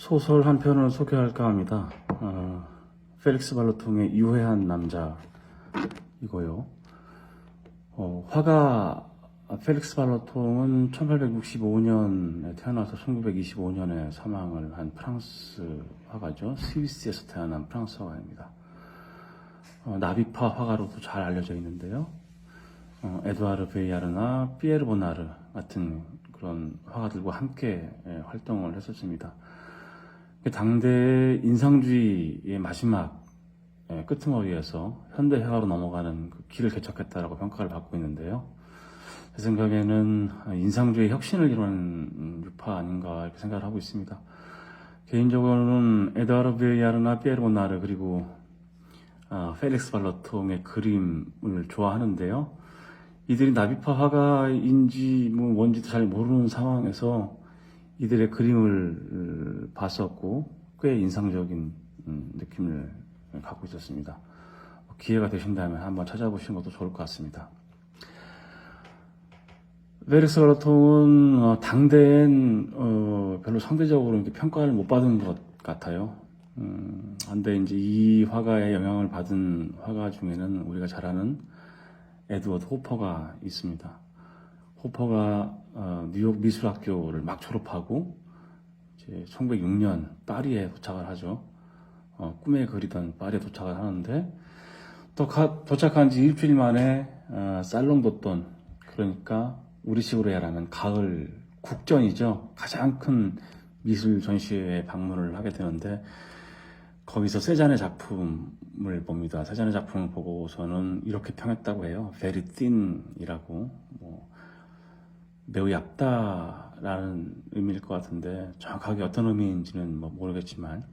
소설 한 편을 소개할까 합니다. 펠릭스 발로통의 유해한 남자 이거요. 화가 펠릭스 발로통은 1865년에 태어나서 1925년에 사망을 한 프랑스 화가죠. 스위스에서 태어난 프랑스 화가입니다. 나비파 화가로도 잘 알려져 있는데요. 에드와르 베이아르나 피에르 보나르 같은 그런 화가들과 함께 활동을 했었습니다. 당대의 인상주의의 마지막 끄트머리에서 현대 화가로 넘어가는 그 길을 개척했다라고 평가를 받고 있는데요. 제 생각에는 인상주의 혁신을 이루는 유파 아닌가 이렇게 생각을 하고 있습니다. 개인적으로는 에드와르 베이아르나 피에르 보나르 그리고 펠릭스 발로통의 그림을 좋아하는데요. 이들이 나비파 화가인지 뭔지도 잘 모르는 상황에서 이들의 그림을 봤었고 꽤 인상적인 느낌을 갖고 있었습니다. 기회가 되신다면 한번 찾아보시는 것도 좋을 것 같습니다. 펠릭스 발로통은 당대엔 별로 상대적으로 이렇게 평가를 못 받은 것 같아요. 근데 이제 이 화가의 영향을 받은 화가 중에는 우리가 잘 아는 에드워드 호퍼가 있습니다. 호퍼가 뉴욕 미술학교를 막 졸업하고 이제 1906년 파리에 도착을 하죠. 꿈에 그리던 파리에 도착을 하는데 또 도착한 지 일주일 만에 살롱도돈, 그러니까 우리식으로 말하면 가을 국전이죠. 가장 큰 미술 전시회에 방문을 하게 되는데 거기서 세잔의 작품을 봅니다. 세잔의 작품을 보고서는 이렇게 평했다고 해요. Very thin이라고, 매우 얇다라는 의미일 것 같은데 정확하게 어떤 의미인지는 모르겠지만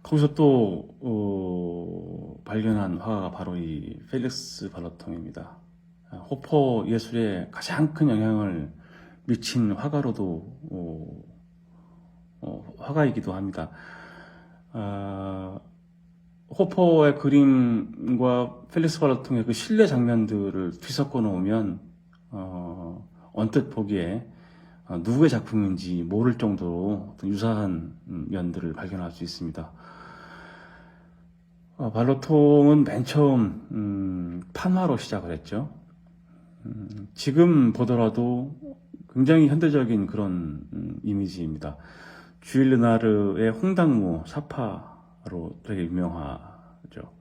거기서 또 발견한 화가가 바로 이 펠릭스 발로통입니다. 호퍼 예술에 가장 큰 영향을 미친 화가로도 화가이기도 합니다. 호퍼의 그림과 펠릭스 발로통의 그 실내 장면들을 뒤섞어 놓으면 언뜻 보기에 누구의 작품인지 모를 정도로 어떤 유사한 면들을 발견할 수 있습니다. 발로통은 맨 처음 판화로 시작을 했죠. 지금 보더라도 굉장히 현대적인 그런 이미지입니다. 주일 르나르의 홍당무 사파로 되게 유명하죠.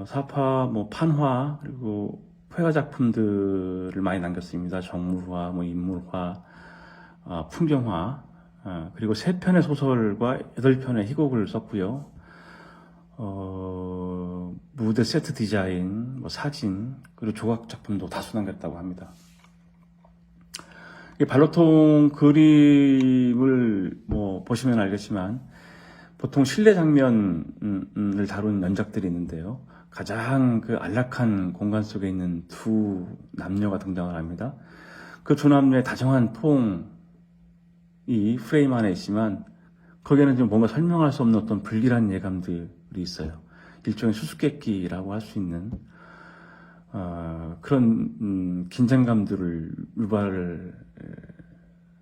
사파, 판화, 그리고 회화 작품들을 많이 남겼습니다. 정물화, 인물화, 풍경화, 그리고 3편의 소설과 8편의 희곡을 썼고요. 무대 세트 디자인, 사진, 그리고 조각 작품도 다수 남겼다고 합니다. 발로통 그림을 보시면 알겠지만 보통 실내 장면을 다룬 연작들이 있는데요. 가장 그 안락한 공간 속에 있는 두 남녀가 등장을 합니다. 그 두 남녀의 다정한 통이 프레임 안에 있지만 거기에는 좀 뭔가 설명할 수 없는 어떤 불길한 예감들이 있어요. 일종의 수수께끼라고 할 수 있는 그런 긴장감들을 유발을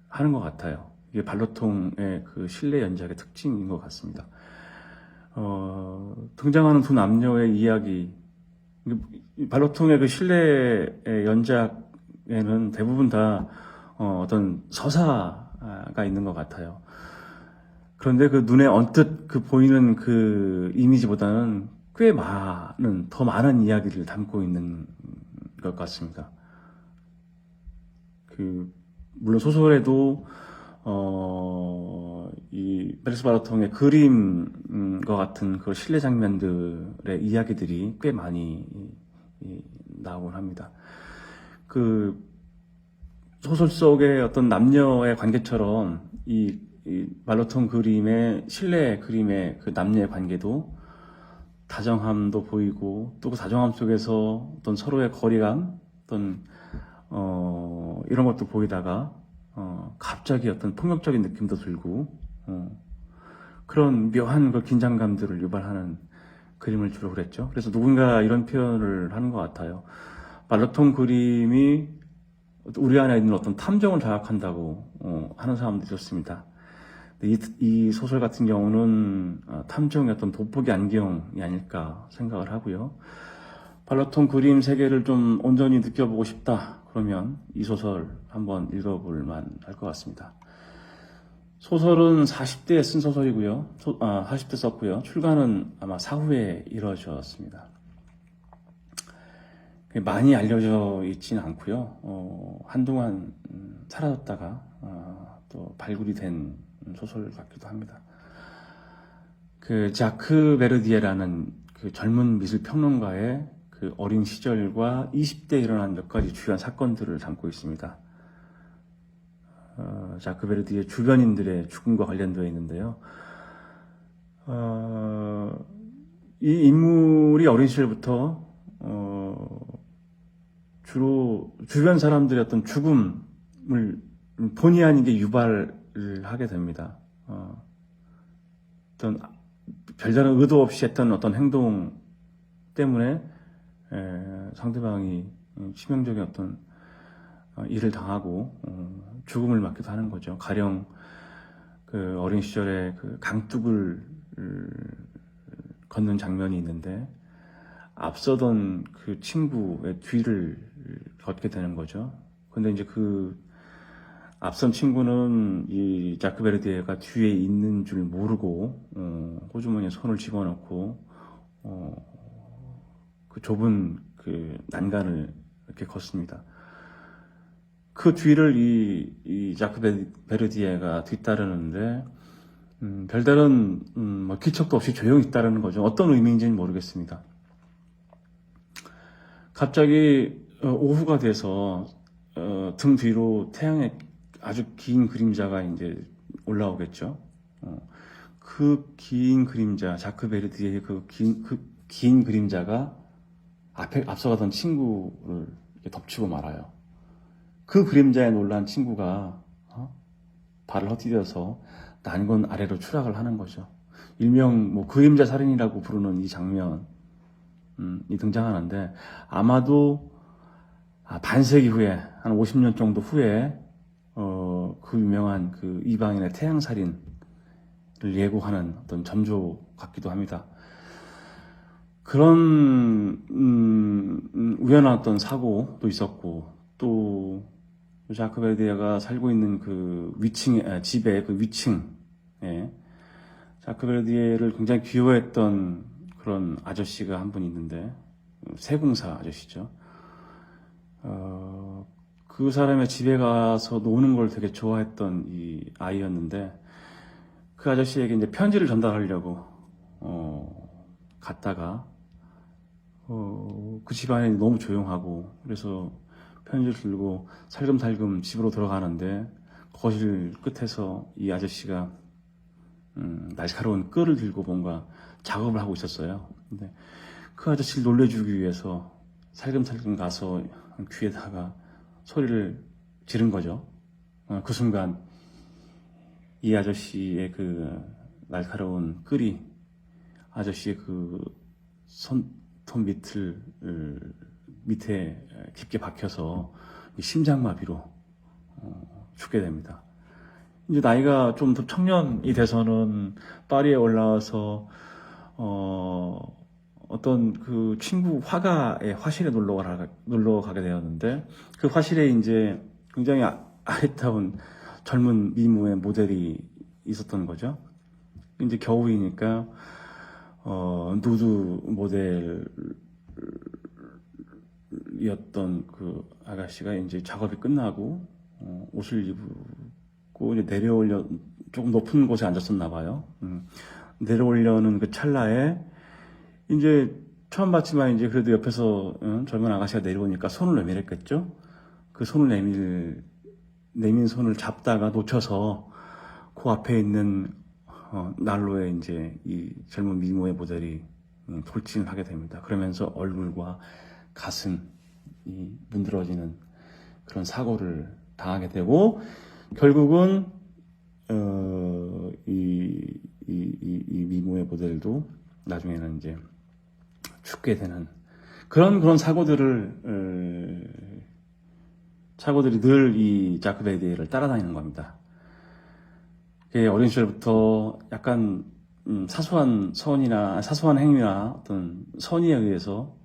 하는 것 같아요. 이게 발로통의 그 실내 연작의 특징인 것 같습니다. 등장하는 두 남녀의 이야기, 발로통의 그 실내 연작에는 대부분 다 어떤 서사가 있는 것 같아요. 그런데 그 눈에 언뜻 보이는 그 이미지보다는 꽤 더 많은 이야기를 담고 있는 것 같습니다. 물론 소설에도 이 펠릭스 발로통의 그림과 같은 그 실내 장면들의 이야기들이 꽤 많이 나오곤 합니다. 그 소설 속의 어떤 남녀의 관계처럼 이 발로통 그림의 실내 그림의 그 남녀의 관계도 다정함도 보이고 또 그 다정함 속에서 어떤 서로의 거리감, 어떤 이런 것도 보이다가 갑자기 어떤 폭력적인 느낌도 들고 그런 묘한 그 긴장감들을 유발하는 그림을 주로 그랬죠. 그래서 누군가 이런 표현을 하는 것 같아요. 발로통 그림이 우리 안에 있는 어떤 탐정을 자극한다고 하는 사람도 있었습니다. 이 소설 같은 경우는 탐정의 어떤 돋보기 안경이 아닐까 생각을 하고요. 팔로톤 그림 세계를 좀 온전히 느껴보고 싶다 그러면 이 소설 한번 읽어볼 만할 것 같습니다. 소설은 40대에 쓴 소설이고요. 40대 썼고요. 출간은 아마 사후에 이루어졌습니다. 많이 알려져 있지는 않고요. 한동안 사라졌다가 또 발굴이 된 소설 같기도 합니다. 그 자크 베르디에라는 그 젊은 미술 평론가의 그 어린 시절과 20대에 일어난 몇 가지 주요한 사건들을 담고 있습니다. 자크 베르디의 주변인들의 죽음과 관련되어 있는데요. 이 인물이 어린 시절부터 주로 주변 사람들의 어떤 죽음을 본의 아니게 유발을 하게 됩니다. 어떤 별다른 의도 없이 했던 어떤 행동 때문에 상대방이 치명적인 어떤 일을 당하고 죽음을 맞기도 하는 거죠. 가령 그 어린 시절에 그 강둑을 걷는 장면이 있는데 앞서던 그 친구의 뒤를 걷게 되는 거죠. 근데 이제 그 앞선 친구는 이 자크 베르디에가 뒤에 있는 줄 모르고 호주머니에 손을 집어넣고 그 좁은 그 난간을 이렇게 걷습니다. 그 뒤를 이 자크 베르디에가 뒤따르는데 별다른 뭐 기척도 없이 조용히 따르는 거죠. 어떤 의미인지는 모르겠습니다. 갑자기 오후가 돼서 등 뒤로 태양의 아주 긴 그림자가 이제 올라오겠죠. 그 긴 그림자, 자크 베르디에의 그 긴 그림자가 앞서가던 친구를 이렇게 덮치고 말아요. 그 그림자에 놀란 친구가 발을 헛디뎌서 난간 아래로 추락을 하는 거죠. 일명 뭐 그림자 살인이라고 부르는 이 장면이 등장하는데 아마도 반세기 후에 한 50년 정도 후에 그 유명한 그 이방인의 태양 살인을 예고하는 어떤 전조 같기도 합니다. 그런 우연한 어떤 사고도 있었고 또 자크 베르디에가 살고 있는 그 집의 그 위층에 자크 베르디에를 굉장히 귀여워했던 그런 아저씨가 한 분 있는데 세공사 아저씨죠. 그 사람의 집에 가서 노는 걸 되게 좋아했던 이 아이였는데 그 아저씨에게 이제 편지를 전달하려고 갔다가 그 집안이 너무 조용하고 그래서 편지를 들고 살금살금 집으로 들어가는데 거실 끝에서 이 아저씨가 날카로운 끌을 들고 뭔가 작업을 하고 있었어요. 근데 그 아저씨를 놀래주기 위해서 살금살금 가서 귀에다가 소리를 지른 거죠. 그 순간 이 아저씨의 그 날카로운 끌이 아저씨의 그 손톱 밑에 깊게 박혀서 심장마비로 죽게 됩니다. 이제 나이가 좀 더 청년이 돼서는 파리에 올라와서 어떤 그 친구 화가의 화실에 놀러 가게 되었는데 그 화실에 이제 굉장히 아리따운 젊은 미모의 모델이 있었던 거죠. 이제 겨우이니까 누드 모델이었던 그 아가씨가 이제 작업이 끝나고 옷을 입고 이제 조금 높은 곳에 앉았었나 봐요. 내려오려는 그 찰나에 이제 처음 봤지만 이제 그래도 옆에서 젊은 아가씨가 내려오니까 손을 내밀었겠죠. 그 손을 내민 손을 잡다가 놓쳐서 그 앞에 있는 난로에 이제 이 젊은 미모의 모델이 돌진을 하게 됩니다. 그러면서 얼굴과 가슴이 문드러지는 그런 사고를 당하게 되고 결국은 이 미모의 모델도 나중에는 이제 죽게 되는 그런 사고들을 사고들이 늘 이 자크 베르디에를 따라다니는 겁니다. 어린 시절부터 약간 사소한 행위나 어떤 선의에 의해서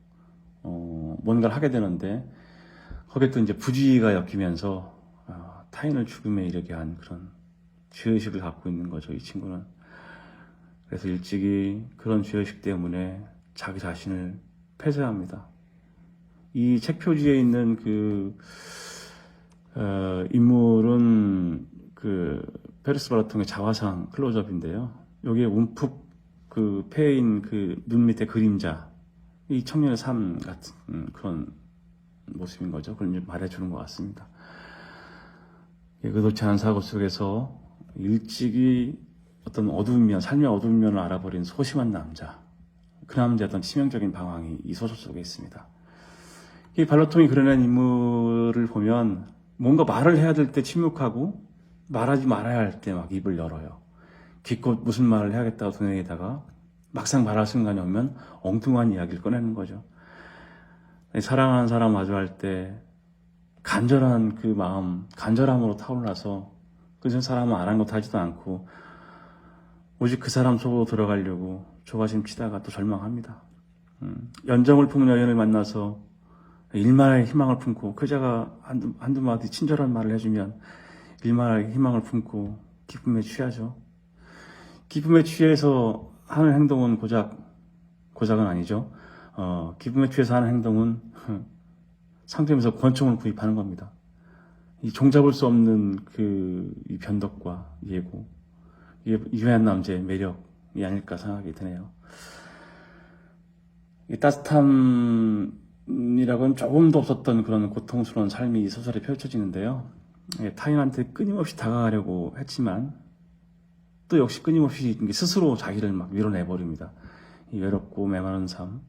뭔가를 하게 되는데 거기에 또 이제 부주의가 엮이면서 타인을 죽음에 이르게 한 그런 죄의식을 갖고 있는 거죠, 이 친구는. 그래서 일찍이 그런 죄의식 때문에 자기 자신을 폐쇄합니다. 이 책 표지에 있는 인물은 페르스 바르통의 자화상 클로즈업인데요. 여기에 움푹 패인 눈 밑에 그림자, 이 청년의 삶 같은 그런 모습인 거죠. 그걸 이제 말해주는 것 같습니다. 의도치 않은 사고 속에서 일찍이 어떤 어두운 면, 삶의 어두운 면을 알아버린 소심한 남자, 그 남자의 어떤 치명적인 방황이 이 소설 속에 있습니다. 이 발로통이 그려낸 인물을 보면 뭔가 말을 해야 될 때 침묵하고 말하지 말아야 할 때 막 입을 열어요. 기껏 무슨 말을 해야겠다고 도내다가 막상 말할 순간이 오면 엉뚱한 이야기를 꺼내는 거죠. 사랑하는 사람 마주할 때 간절한 그 마음, 간절함으로 타올라서 그 사람은 아랑곳하지도 않고 오직 그 사람 속으로 들어가려고 조바심 치다가 또 절망합니다. 연정을 품은 여인을 만나서 일말의 희망을 품고 그자가 한두 마디 친절한 말을 해주면 일말의 희망을 품고 기쁨에 취하죠. 기쁨에 취해서 하는 행동은 고작은 아니죠. 기쁨에 취해서 하는 행동은 상점에서 권총을 구입하는 겁니다. 이 종잡을 수 없는 이 변덕과 예고, 유해한 남자의 매력이 아닐까 생각이 드네요. 이 따뜻함이라고는 조금도 없었던 그런 고통스러운 삶이 이 소설에 펼쳐지는데요. 타인한테 끊임없이 다가가려고 했지만 또 역시 끊임없이 스스로 자기를 막 밀어내버립니다. 이 외롭고 메마른 삶,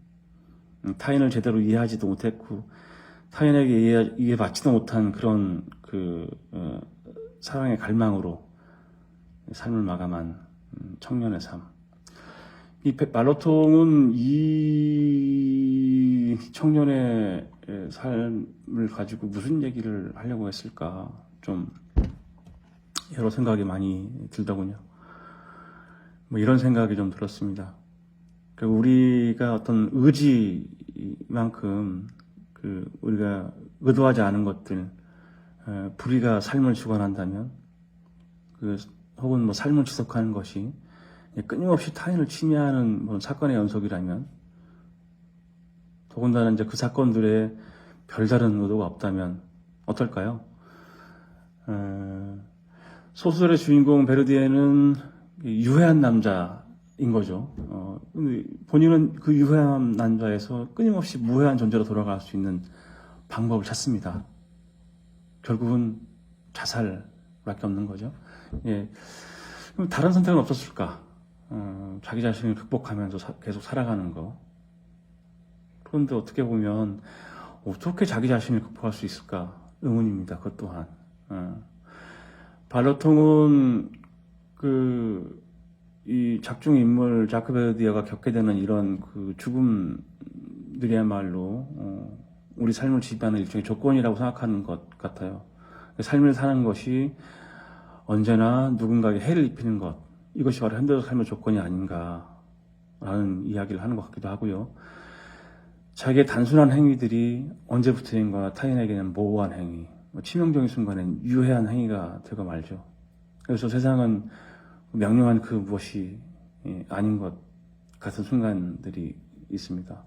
타인을 제대로 이해하지도 못했고 타인에게 이해받지도 못한 그런 사랑의 갈망으로 삶을 마감한 청년의 삶. 이 말로통은 이 청년의 삶을 가지고 무슨 얘기를 하려고 했을까 좀 여러 생각이 많이 들더군요. 이런 생각이 좀 들었습니다. 우리가 어떤 의지만큼 우리가 의도하지 않은 것들, 불의가 삶을 주관한다면, 혹은 삶을 지속하는 것이 끊임없이 타인을 침해하는 사건의 연속이라면, 더군다나 이제 그 사건들에 별다른 의도가 없다면 어떨까요? 소설의 주인공 베르디에는 유해한 남자인 거죠. 본인은 그 유해한 남자에서 끊임없이 무해한 존재로 돌아갈 수 있는 방법을 찾습니다. 결국은 자살밖에 없는 거죠. 그럼 다른 선택은 없었을까? 자기 자신을 극복하면서 계속 살아가는 거. 그런데 어떻게 보면 어떻게 자기 자신을 극복할 수 있을까? 의문입니다. 그것 또한. 발로통은 이 작중 인물 자크 베르디에가 겪게 되는 이런 죽음들이야말로 우리 삶을 지배하는 일종의 조건이라고 생각하는 것 같아요. 삶을 사는 것이 언제나 누군가에게 해를 입히는 것, 이것이 바로 현대적 삶의 조건이 아닌가라는 이야기를 하는 것 같기도 하고요. 자기의 단순한 행위들이 언제부터인가 타인에게는 모호한 행위, 치명적인 순간엔 유해한 행위가 되고 말죠. 그래서 세상은 명료한 무엇이 아닌 것 같은 순간들이 있습니다.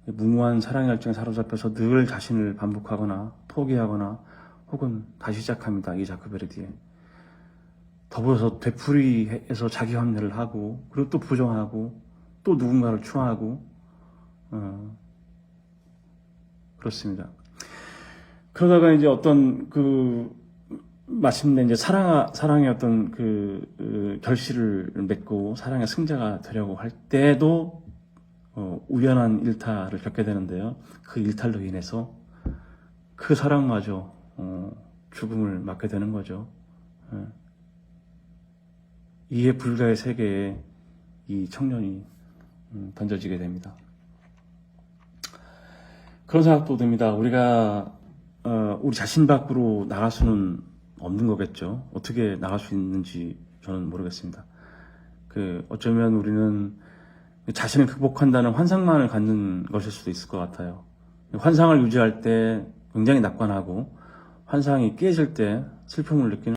무모한 사랑의 열정에 사로잡혀서 늘 자신을 반복하거나 포기하거나 혹은 다시 시작합니다. 이 자크 베르디에. 더불어서 되풀이해서 자기 합리를 하고 그리고 또 부정하고 또 누군가를 추앙하고 그렇습니다. 그러다가 이제 어떤 마침내 이제 사랑의 어떤 결실을 맺고 사랑의 승자가 되려고 할 때도 우연한 일탈을 겪게 되는데요. 그 일탈로 인해서 그 사랑마저 죽음을 맞게 되는 거죠. 이해 불가의 세계에 이 청년이 던져지게 됩니다. 그런 생각도 듭니다. 우리가 우리 자신 밖으로 나갈 수는 없는 거겠죠. 어떻게 나갈 수 있는지 저는 모르겠습니다. 어쩌면 우리는 자신을 극복한다는 환상만을 갖는 것일 수도 있을 것 같아요. 환상을 유지할 때 굉장히 낙관하고 환상이 깨질 때 슬픔을 느끼는